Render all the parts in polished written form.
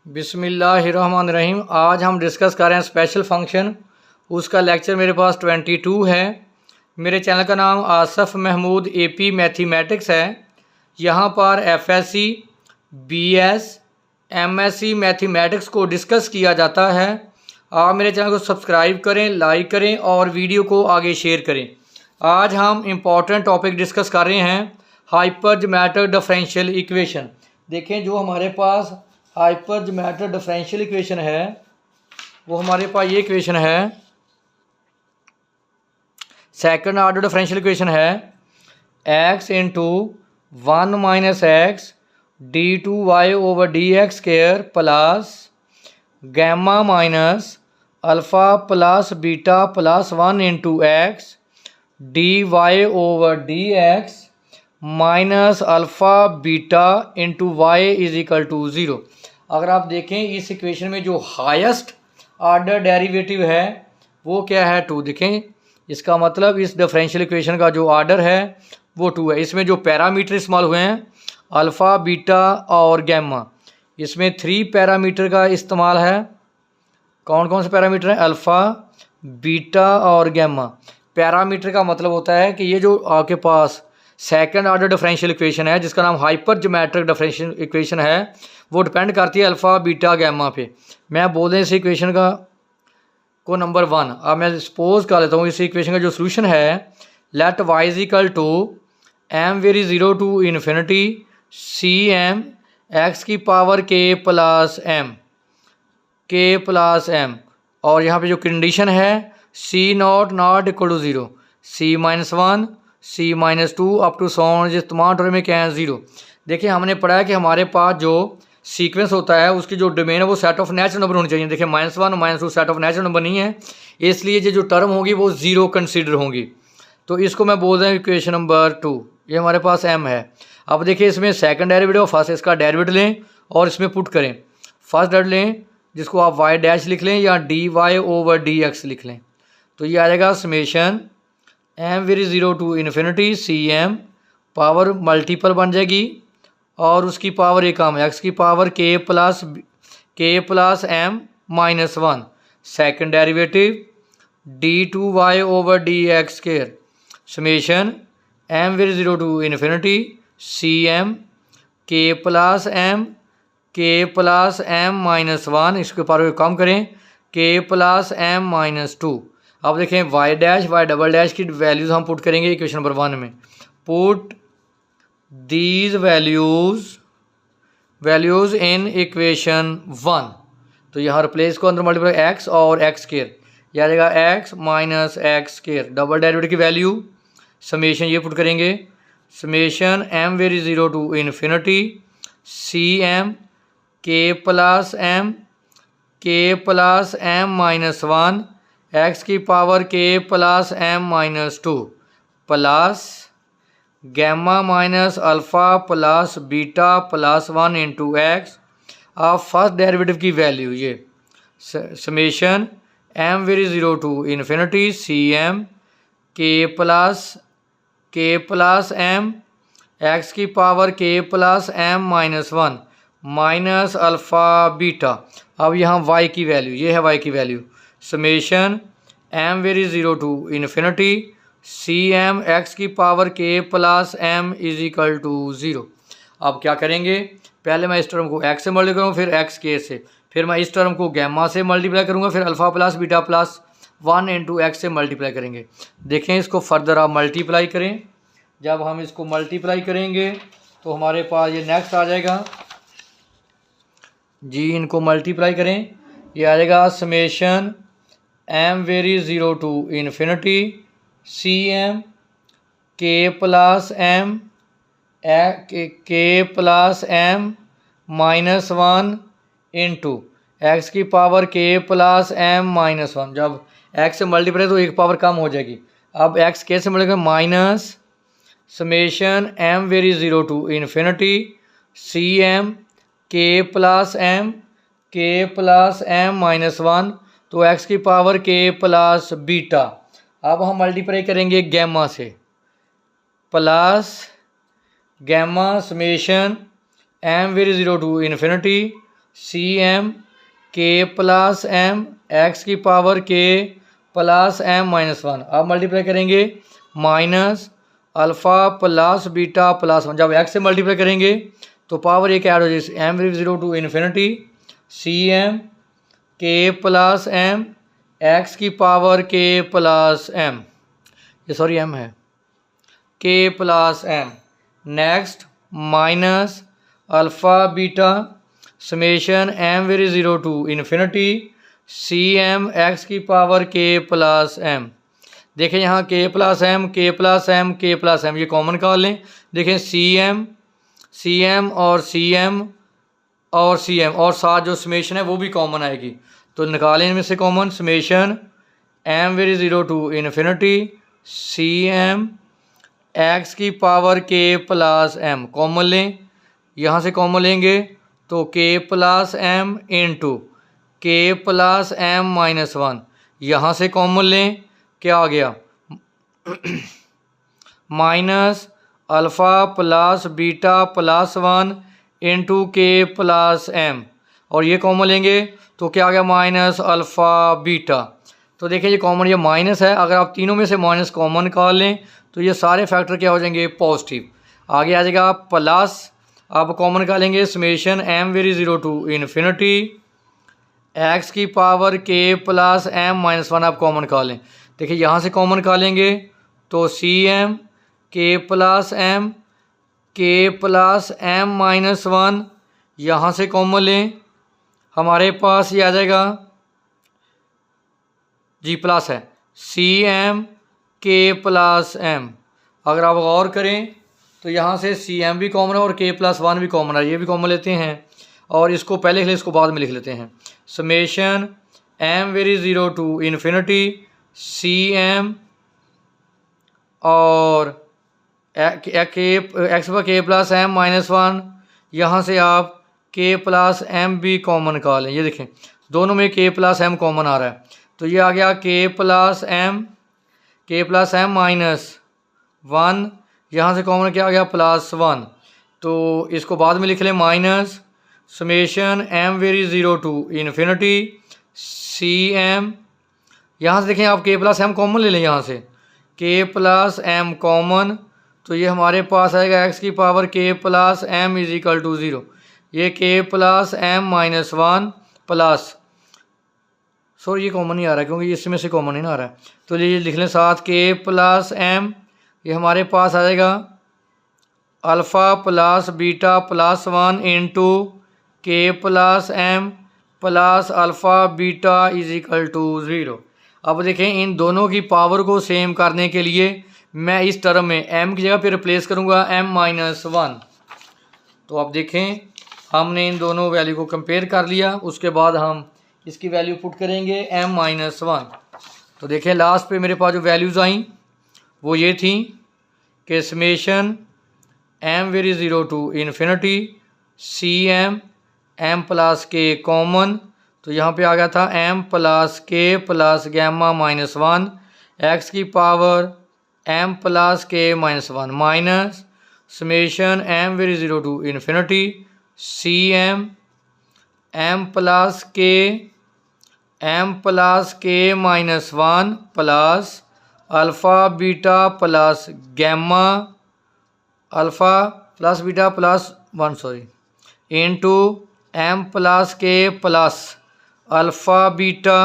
बिस्मिल्लाहिर्रहमानिर्रहीम। आज हम डिस्कस कर रहे हैं स्पेशल फंक्शन। उसका लेक्चर मेरे पास 22 है। मेरे चैनल का नाम आसफ़ महमूद AP मैथमेटिक्स है। यहाँ पर FSC, BS, MSc मैथमेटिक्स को डिस्कस किया जाता है। आप मेरे चैनल को सब्सक्राइब करें, लाइक करें और वीडियो को आगे शेयर करें। आज हम इम्पॉर्टेंट टॉपिक डिस्कस कर रहे हैं, हाइपर ज्योमेट्रिक डिफरेंशियल इक्वेशन। देखें, जो हमारे पास हाइपर ज्योमेट्रिक डिफरेंशियल इक्वेशन है वो हमारे पास ये इक्वेशन है, सेकंड ऑर्डर डिफरेंशियल इक्वेशन है x into 1 minus x d2y/dx² plus gamma minus alpha plus beta plus 1 into x dy/dx minus alpha beta into y = 0। अगर आप देखें इस इक्वेशन में जो हाईएस्ट ऑर्डर डेरिवेटिव है वो क्या है, 2। देखें, इसका मतलब इस डिफरेंशियल इक्वेशन का जो ऑर्डर है वो 2 है। इसमें जो पैरामीटर इस्तेमाल हुए हैं अल्फ़ा, बीटा और गैमा, इसमें 3 पैरामीटर का इस्तेमाल है। कौन कौन से पैरामीटर हैं? अल्फ़ा, बीटा और गैमा। पैरामीटर का मतलब होता है कि ये जो आपके पास सेकंड ऑर्डर डिफरेंशियल इक्वेशन है जिसका नाम हाइपर ज्योमेट्रिक डिफरेंशियल इक्वेशन है, वो डिपेंड करती है अल्फ़ा, बीटा, गैमा पे। मैं बोल दें इस इक्वेशन का को नंबर 1। अब मैं सपोज कर लेता हूँ इस इक्वेशन का जो सोल्यूशन है, let y = m vary 0 to infinity cm x⁻k+m और यहाँ पे जो कंडीशन है c0 ≠ 0, c-1, c-2 up to sworn जिस तमाम टर्म में क्या है 0। देखिए, हमने पढ़ा है कि हमारे पास जो सीक्वेंस होता है उसकी जो डोमेन है वो सेट ऑफ नेचुरल नंबर होनी चाहिए। देखिए, -1 -2 सेट ऑफ नेचुरल नंबर नहीं है, इसलिए ये जो टर्म होगी वो 0 कंसीडर होंगी। तो इसको मैं बोल रहा हूँ इक्वेशन नंबर 2। ये हमारे पास m है। अब देखिए, इसमें सेकंड डेरिवेटिव फर्स्ट इसका डेरिवेटिव लें और इसमें पुट करें। फर्स्ट डेरिवेटिव लें जिसको आप y' लिख लें या dy/dx लिख लें, तो ये आ जाएगा summation m vary 0 to infinity cm, power multiple बन जाएगी और उसकी पावर एक काम k+m-1। Second derivative d2y/dx² summation m vary 0 to infinity cm k+m-1। इसके पावर कम करें k+m-2। अब देखें y' की वैल्यूज़ हम पुट करेंगे इक्वेशन नंबर 1 में। Put these values in equation 1। तो यहाँ रिप्लेस को अंदर मल्टीप्लाई x और x², यह आ जाएगा x minus x²। Double derivative की वैल्यू समेशन ये पुट करेंगे, summation m vary 0 to infinity cm k+m-1 x⁻k+m-2 plus gamma minus alpha plus beta plus 1 into x. अब फर्स्ट डेरिवेटिव की वैल्यू ये summation m vary 0 to infinity cm k+m x⁻k+m-1 minus alpha beta. अब यहाँ y की value ये है, y की value summation m vary 0 to infinity cm x⁻k+m = 0। अब क्या करेंगे, पहले मैं इस टर्म को x से मल्टीप्लाई करूँगा, फिर x² से, फिर मैं इस टर्म को गैमा से मल्टीप्लाई करूँगा, फिर alpha plus beta plus 1 into x से मल्टीप्लाई करेंगे। देखें, इसको फर्दर आप मल्टीप्लाई करें। जब हम इसको मल्टीप्लाई करेंगे तो हमारे पास ये नेक्स्ट आ जाएगा जी। इनको मल्टीप्लाई करें, ये आ जाएगा summation m vary 0 to infinity cm k+m-1 into x⁻k+m-1। जब x से मल्टीप्लाई तो एक पावर कम हो जाएगी। अब x के से multiply minus summation m vary 0 to infinity cm k+m-1 तो x⁻k+ बीटा। अब हम मल्टीप्लाई करेंगे गैमा से, plus gamma summation m vary 0 to infinity c m k plus m x की power k plus m minus one. अब multiply करेंगे minus alpha plus beta plus one. जब x से multiply करेंगे तो पावर एक ऐड हो जाएगी, m will zero to infinity c m k plus m x की पावर के प्लस एम, ये सॉरी एम है, k plus m. Next minus alpha beta summation m vary zero to infinity c m x की power k plus m. देखें यहाँ k plus m k plus m k plus m, ये common कर लें। देखें c m और सी m और सी m और साथ जो समेशन है वो भी कॉमन आएगी, तो निकालें इनमें से common. Summation m vary zero to infinity c m x की power k plus m common लें। यहाँ से कॉमन लेंगे तो k plus m into k plus m minus one. यहाँ से कॉमन लें, क्या आ गया minus alpha plus beta plus one into k plus m, और ये कॉमन लेंगे तो क्या आ गया माइनस अल्फ़ा बीटा। तो देखिए ये कॉमन, ये माइनस है, अगर आप तीनों में से माइनस कॉमन निकाल लें तो ये सारे फैक्टर क्या हो जाएंगे पॉजिटिव। आगे आ जाएगा प्लस, अब कॉमन निकालेंगे summation m vary zero to infinity x की power k plus m minus one. आप कॉमन निकालें, देखिए यहाँ से कॉमन निकालेंगे तो c m k plus m minus one, यहाँ से कॉमन लें, हमारे पास ये आ जाएगा जी प्लस है सी एम के प्लस एम। अगर आप गौर करें तो यहाँ से सी एम भी कॉमन है और के प्लस वन भी कॉमन है, ये भी कॉमन लेते हैं और इसको पहले लिख लें, इसको बाद में लिख लेते हैं। Summation m vary zero to infinity c m और एक्स पर k plus m minus one, यहाँ से आप के प्लस एम भी कॉमन निकालें। ये देखें दोनों में के प्लस एम कॉमन आ रहा है, तो ये आ गया के प्लस एम माइनस वन, यहाँ से कॉमन क्या आ गया प्लस वन, तो इसको बाद में लिख लें minus summation m vary zero to infinity c m. यहाँ से देखें आप के प्लस एम कॉमन ले लें, यहाँ से के प्लस एम कॉमन, तो ये हमारे पास आएगा एक्स की power k plus m is equal to zero. ये k plus m minus one plus, sorry ये कॉमन नहीं आ रहा है क्योंकि इसमें से कॉमन नहीं आ रहा है, तो ये लिख लें साथ के प्लस एम, ये हमारे पास आ जाएगा alpha plus beta plus one into k plus m plus alpha beta is equal to zero. अब देखें इन दोनों की पावर को सेम करने के लिए मैं इस टर्म में m की जगह पे रिप्लेस करूँगा m माइनस वन। तो अब देखें हमने इन दोनों वैल्यू को कंपेयर कर लिया, उसके बाद हम इसकी वैल्यू पुट करेंगे m माइनस वन। तो देखें लास्ट पे मेरे पास जो वैल्यूज़ आई वो ये थी कि summation m vary zero to infinity c m plus k common, तो यहाँ पे आ गया था m plus k plus gamma minus one x की power m plus k minus one minus summation m vary zero to infinity c m plus k minus one plus alpha beta plus gamma alpha plus beta plus one into m plus k plus alpha beta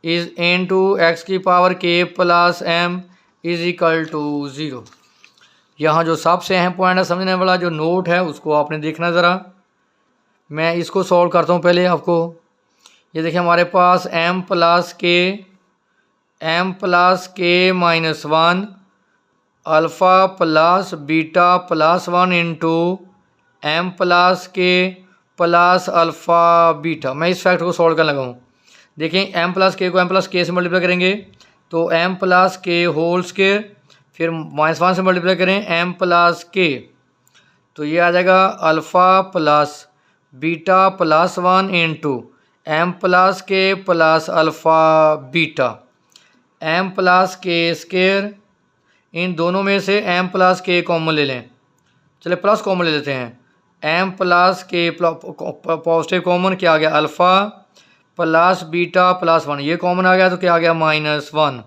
is into x की power k plus m is equal to zero. यहाँ जो सबसे अहम point है समझने वाला जो note है उसको आपने देखना ज़रा। मैं इसको सॉल्व करता हूँ पहले आपको। ये देखिए हमारे पास m plus k minus one alpha plus beta plus one into m plus k plus alpha beta. मैं इस फैक्टर को सॉल्व करने लगा हूँ। देखें m प्लस के को m प्लस के से मल्टीप्लाई करेंगे तो m plus k whole square, फिर माइनस वन से मल्टीप्लाई करें m प्लस के, तो ये आ जाएगा alpha plus beta plus one into m plus k plus alpha beta m plus k square. इन दोनों में से m प्लस के कॉमन ले लें, चले प्लस कॉमन ले लेते हैं, एम प्लस के पॉजिटिव कॉमन क्या आ गया अल्फ़ा प्लस बीटा प्लस 1, ये कॉमन आ गया तो क्या आ गया -1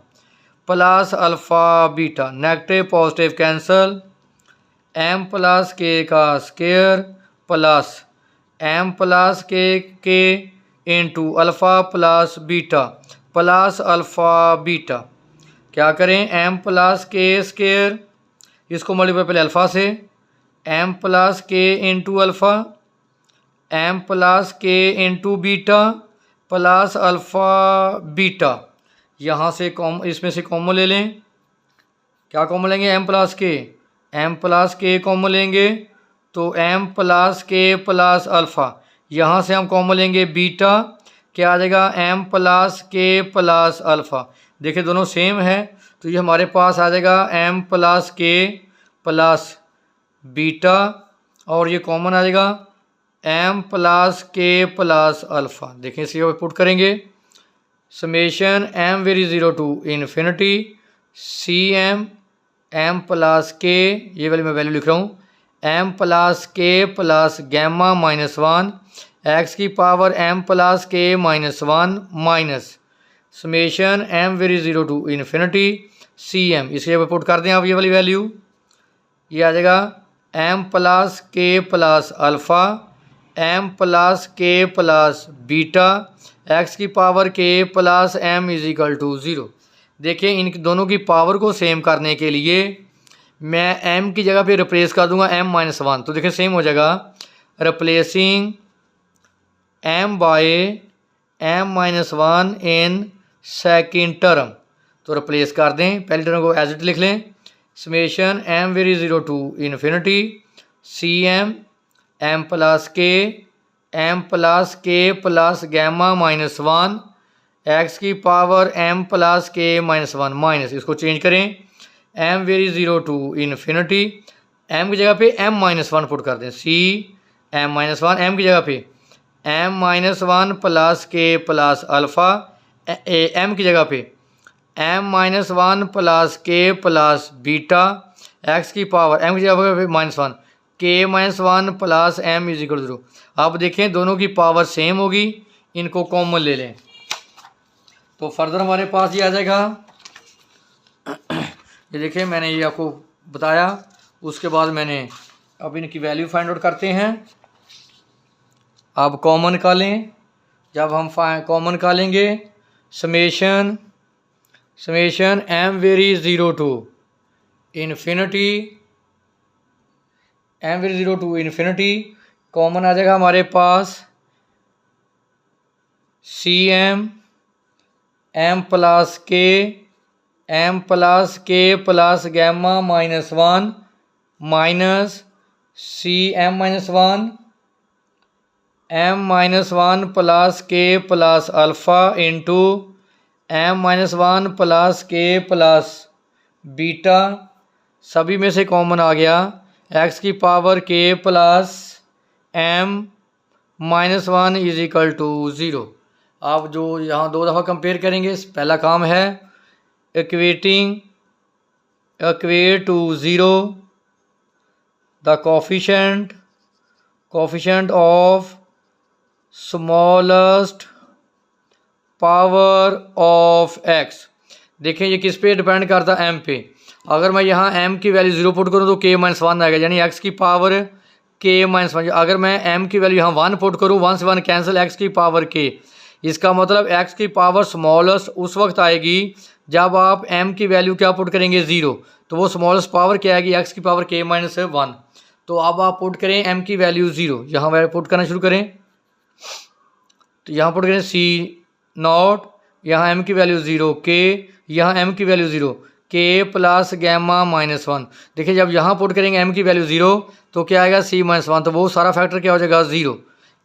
plus alpha beta, negative positive cancel, m plus k का square plus m plus k into alpha plus beta plus alpha beta, क्या करें एम प्लस के स्केयर, इसको मल्टीप्लाई पहले अल्फ़ा से, m plus k into alpha, m plus k into beta plus alpha beta, यहाँ से इसमें से common ले लें, क्या कॉमन लेंगे एम प्लस के कॉमन लेंगे तो M plus k plus alpha, यहाँ से हम कॉमन लेंगे बीटा, क्या आ जाएगा m plus k plus alpha, देखिए दोनों सेम है तो ये हमारे पास आ जाएगा m plus k plus beta और ये कॉमन आ जाएगा m plus k plus alpha. देखिए इसे पुट करेंगे summation m vary zero to infinity c m plus k, ये वाली मैं वैल्यू लिख रहा हूँ, m plus k plus gamma -1 x की power m plus k -1 minus summation m vary zero to infinity c m, इसे put कर दें आप ये वाली वैल्यू, ये आ जाएगा m plus k plus alpha m plus k plus beta x की power k plus m is equal to 0। देखिए इन दोनों की पावर को सेम करने के लिए मैं m की जगह पे रिप्लेस कर दूंगा m-1, तो देखिए सेम हो जाएगा replacing m by m-1 in second term, तो रिप्लेस कर दें, पहली टर्म को एज इट लिख लें summation m vary zero to infinity c m plus k plus gamma -1 x की power m plus k -1 minus, इसको चेंज करें m vary zero to infinity, m की जगह पे m-1 पुट कर दें सी m-1, m की जगह पे m-1 plus k plus alpha, m की जगह पे m-1 plus k plus beta x की पावर m की जगह पे -1 k-1 plus m is equal 0। अब देखें दोनों की पावर सेम होगी, इनको कॉमन ले लें तो फर्दर हमारे पास ये आ जाएगा, ये देखिए मैंने ये आपको बताया, उसके बाद मैंने अब इनकी वैल्यू फाइंड आउट करते हैं। अब कॉमन निकालें, जब हम कॉमन निकालेंगे summation m vary zero to infinity common आ जाएगा हमारे पास c m plus k plus gamma -1 minus c m-1 plus k plus alpha into m-1 plus k plus beta, सभी में से कॉमन आ गया एक्स की power k plus m-1 is equal to 0। आप जो यहाँ दो दफ़ा कंपेयर करेंगे, पहला काम है equate to 0 the coefficient of smallest power of x. देखें ये किस पे डिपेंड करता है m पे, अगर मैं यहाँ m की वैल्यू 0 पुट करूँ तो k-1 आएगा, यानी x की पावर k-1। अगर मैं m की वैल्यू यहाँ 1 पुट करूँ, 1 से 1 कैंसिल, x की पावर k, इसका मतलब x की पावर स्मॉलेस्ट उस वक्त आएगी जब आप m की वैल्यू क्या पुट करेंगे 0, तो वो स्मॉलेस्ट पावर क्या आएगी x की पावर k-1। तो अब आप पुट करें m की वैल्यू 0, यहाँ पुट करना शुरू करें, तो यहाँ पुट करें c0, यहाँ m की वैल्यू 0 k, यहाँ m की वैल्यू 0 k प्लस गैमा -1। देखिए जब यहाँ पुट करेंगे m की वैल्यू 0 तो क्या आएगा c-1, तो वो सारा फैक्टर क्या हो जाएगा 0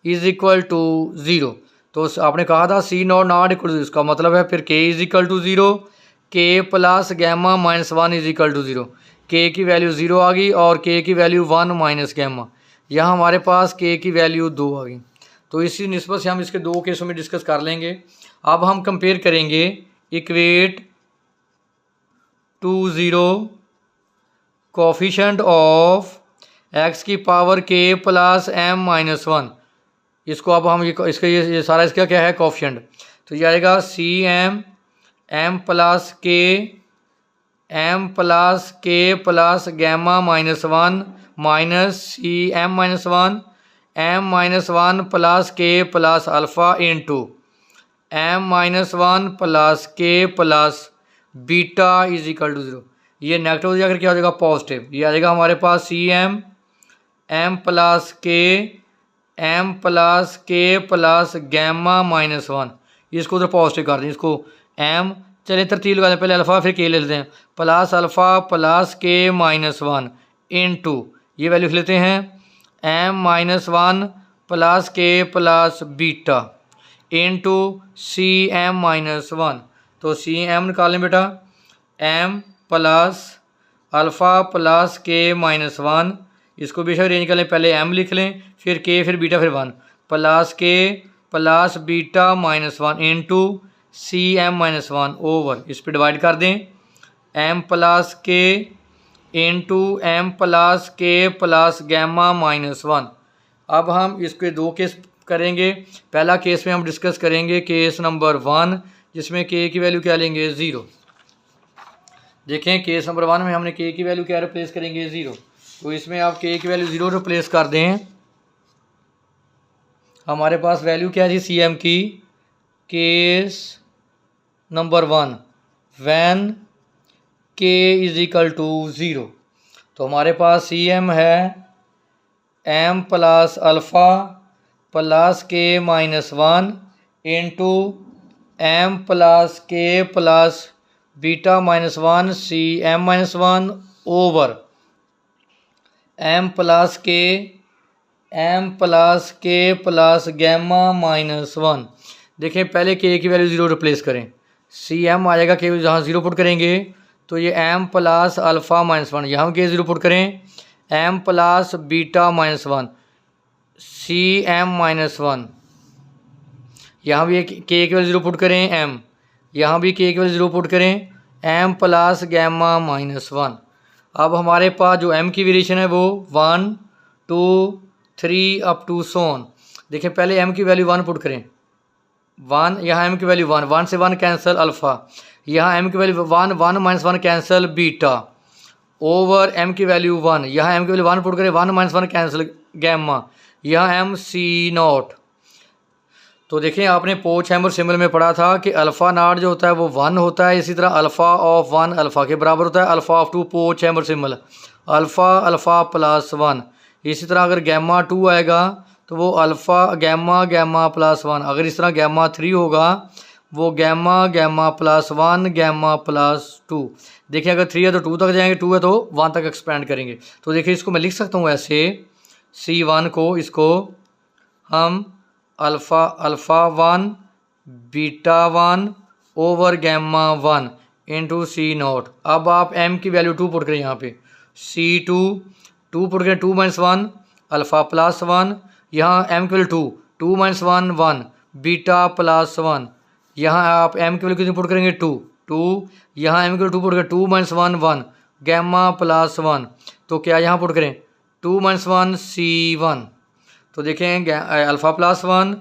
इज इक्वल टू 0। तो आपने कहा था c0 नॉट इक्वल टू, इसका मतलब है फिर k is equal to 0, k plus gamma -1 is equal to 0, k की वैल्यू 0 आ गई और k की वैल्यू 1 माइनस गैमा, यहाँ हमारे पास k की वैल्यू 2 आ गई। तो इसी निस्बत से हम इसके दो केसों में डिस्कस कर लेंगे। अब हम कंपेयर करेंगे equate to 0 coefficient of x की power k plus m minus one, इसको अब हम इसका ये सारा इसका क्या है कोफिशिएंट, तो ये आएगा c m m plus k plus gamma minus one minus c m minus one plus k plus alpha into m minus one plus k plus beta is equal to 0। ये नेगेटिव हो जाकर क्या हो जाएगा positive, ये आ जाएगा हमारे पास c m plus k plus gamma minus one, इसको तो पॉजिटिव कर दें, इसको एम, चलिए तरतीब लगा दें, पहले अल्फ़ा फिर के ले लेते हैं, plus alpha plus k minus one into ये वैल्यू लिख लेते हैं m minus one plus k plus beta into c m minus one. तो सी एम निकालें बेटा, m plus alpha plus k minus one, इसको बेशक रेंज कर लें, पहले एम लिख लें फिर के फिर बीटा फिर one, plus k plus beta minus one into c m minus one over, इस पर डिवाइड कर दें m plus k into m plus k plus gamma minus one. अब हम इसके दो केस करेंगे, पहला केस में हम डिस्कस करेंगे केस नंबर 1 जिसमें के की वैल्यू क्या लेंगे 0। देखें केस नंबर 1 में हमने के की वैल्यू क्या रिप्लेस करेंगे 0, तो इसमें आप के की वैल्यू 0 रिप्लेस कर दें, हमारे पास वैल्यू क्या थी सी एम की, case number 1 when k is equal to 0, तो हमारे पास सी एम है m plus alpha plus k minus one into m plus k plus beta minus one c m minus one over m plus k plus gamma minus one. देखें पहले के की value 0 replace करें, C M आ जाएगा, के जहाँ 0 put करेंगे तो ये m plus alpha minus one, यहाँ के 0 पुट करें m plus beta minus one c m minus one, यहाँ भी के की वैल्यू 0 पुट करें एम, यहाँ भी के की वैल्यू 0 पुट करें m plus gamma minus one. अब हमारे पास जो एम की वेरिएशन है वो 1 2 3 अप टू सोन। देखिए पहले एम की वैल्यू 1 पुट करें, 1, यहाँ एम की वैल्यू 1, 1 से 1 कैंसिल अल्फ़ा, यहाँ एम की वैल्यू 1, 1 माइनस 1 कैंसिल बीटा ओवर एम की वैल्यू 1, यहाँ एम की वैल्यू 1 पुट करें 1 माइनस 1 कैंसिल गैमा, यहाँ एम सी नॉट। तो देखें आपने पोच हैमर सिंबल में पढ़ा था कि अल्फ़ा नॉट जो होता है वो 1 होता है, इसी तरह अल्फ़ा ऑफ 1 अल्फ़ा के बराबर होता है, अल्फ़ा ऑफ 2 पोच हैमर सिंबल अल्फ़ा प्लस 1। इसी तरह अगर गैमा 2 आएगा तो वो अल्फ़ा गैमा प्लस 1, अगर इस तरह गैमा 3 होगा वो गैमा प्लस 1 गैमा प्लस 2। देखिए अगर 3 है तो 2 तक जाएंगे, 2 है तो 1 तक एक्सपेंड करेंगे। तो देखिए इसको मैं लिख सकता हूँ ऐसे, C1 को इसको हम alpha 1 beta 1 over gamma 1 into c nought. अब आप एम की वैल्यू 2 पुट करें, यहाँ पे C2 2 पुट करें 2 माइनस 1 अल्फ़ा प्लस 1, यहाँ एम की वैल्यू 2 माइनस 1 1 बीटा प्लस 1, यहाँ आप एम की वैल्यू कितनी पुट करेंगे 2, यहाँ एम की वैल्यू 2 पुट करें 2 माइनस 1 1 गैमा प्लस 1, तो क्या यहाँ पुट करें 2 माइनस 1 C1। तो देखें alpha plus 1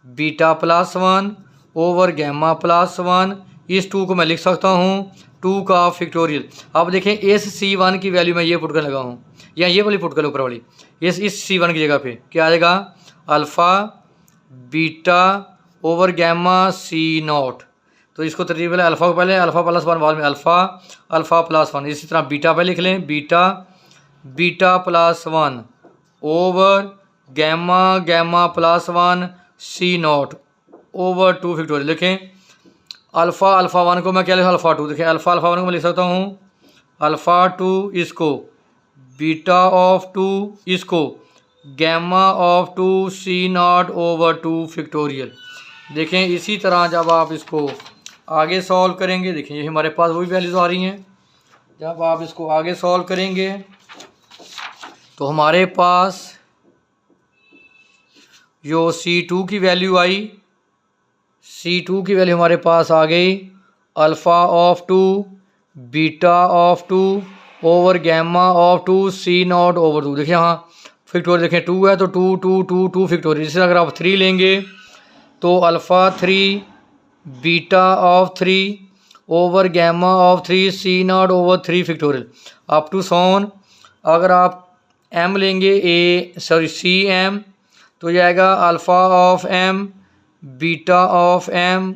beta plus 1 over gamma plus 1, इस 2 को मैं लिख सकता हूँ 2 का फैक्टोरियल। अब देखें इस C1 की वैल्यू मैं ये पुट कर लगा हूँ, या ये वाली पुट कर ऊपर वाली, इस C1 की जगह पे क्या आ जाएगा alpha beta over gamma c nought. तो इसको तरतीब पहले अल्फ़ा को पहले अल्फ़ा प्लस 1 बाद में अल्फ़ा प्लस 1, इसी तरह बीटा पे लिख लें beta plus 1 over gamma plus 1 c nought over 2 factorial. लिखें अल्फ़ा 1 को मैं क्या लिखा अल्फ़ा 2, देखें अल्फ़ा 1 को मैं लिख सकता हूँ अल्फ़ा 2, इसको बीटा ऑफ 2, इसको gamma of 2 c nought over 2 factorial. देखें इसी तरह जब आप इसको आगे सॉल्व करेंगे, देखें ये हमारे पास वही वैल्यूज़ आ रही हैं, जब आप इसको आगे सॉल्व करेंगे तो हमारे पास जो C2 की वैल्यू आई, C2 की वैल्यू हमारे पास आ गई alpha of 2 beta of 2 over gamma of 2 C not over 2। देखिए हाँ फैक्टोरियल देखें 2 है तो 2 2 2 2 फैक्टोरियल। जैसे अगर आप 3 लेंगे तो alpha 3 beta of 3 over gamma of 3 C not over 3 factorial up to सोन। अगर आप m लेंगे C m तो जाएगा alpha of m beta of m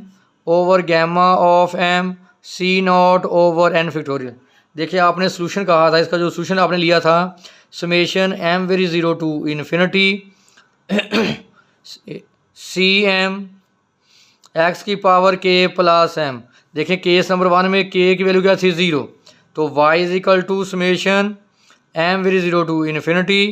over gamma of m C not over n factorial. देखिए आपने सोल्यूशन कहा था, इसका जो सोल्यूशन आपने लिया था summation m vary 0 to infinity c m x की पावर k प्लस m। देखिए केस नंबर 1 में k की वैल्यू क्या थी 0, तो y is equal to summation m vary 0 to infinity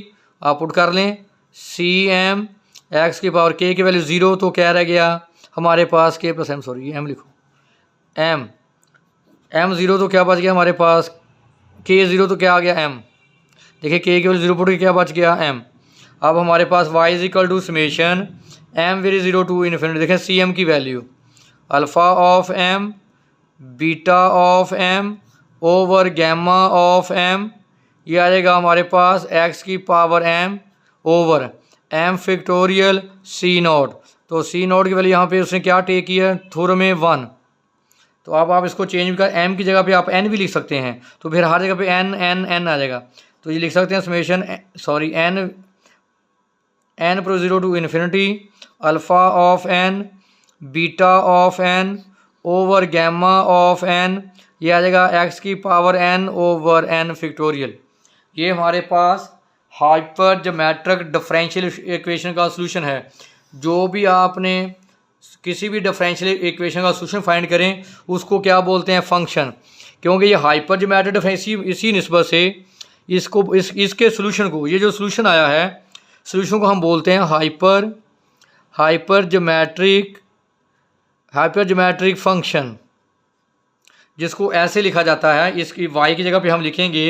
आप पुट कर लें सी एम एक्स की पावर k की वैल्यू 0, तो क्या रह गया हमारे पास k plus m, sorry m लिखो m 0 तो क्या बच गया हमारे पास k 0 तो क्या आ गया m। देखिए k की वैल्यू 0 पुट के क्या बच गया m। अब हमारे पास y is equal to summation m vary 0 to infinity. देखें सी एम की value alpha of m beta of m over gamma of m, ये आ जाएगा हमारे पास x की power m over m factorial c nought. तो c नॉट की वैल्यू यहाँ पे उसने क्या टेक किया थ्योरम में 1, तो अब आप इसको चेंज कर m की जगह पे आप n भी लिख सकते हैं, तो फिर हर जगह पे n n n आ जाएगा। तो ये लिख सकते हैं समेशन n प्रो 0 to infinity alpha of n beta of n over gamma of n, ये आ जाएगा x की power n over n factorial. ये हमारे पास हाइपर ज्योमेट्रिक डिफरेंशियल इक्वेशन का सॉल्यूशन है। जो भी आपने किसी भी डिफरेंशियल इक्वेशन का सॉल्यूशन फाइंड करें उसको क्या बोलते हैं फंक्शन, क्योंकि ये हाइपर ज्योमेट्रिक डिफरेंशियल इसी निस्बत से इसके सॉल्यूशन को, ये जो सॉल्यूशन आया है सॉल्यूशन को हम बोलते हैं हाइपर ज्योमेट्रिक फंक्शन, जिसको ऐसे लिखा जाता है, इसकी y की जगह पे हम लिखेंगे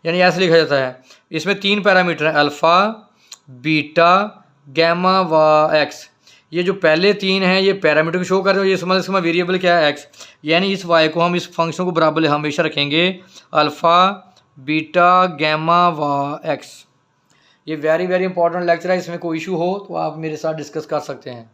यानी ऐसे लिखा जाता है। इसमें 3 पैरामीटर हैं अल्फ़ा बीटा गैमा व x। ये जो पहले 3 हैं ये पैरामीटर को शो कर रहे हो, ये समझ इसका वेरिएबल क्या है x, यानी इस y को हम इस फंक्शन को बराबर हमेशा रखेंगे अल्फ़ा बीटा गैमा व x। ये वेरी इंपॉर्टेंट लेक्चर है, इसमें कोई इशू हो तो आप मेरे साथ डिस्कस कर सकते हैं।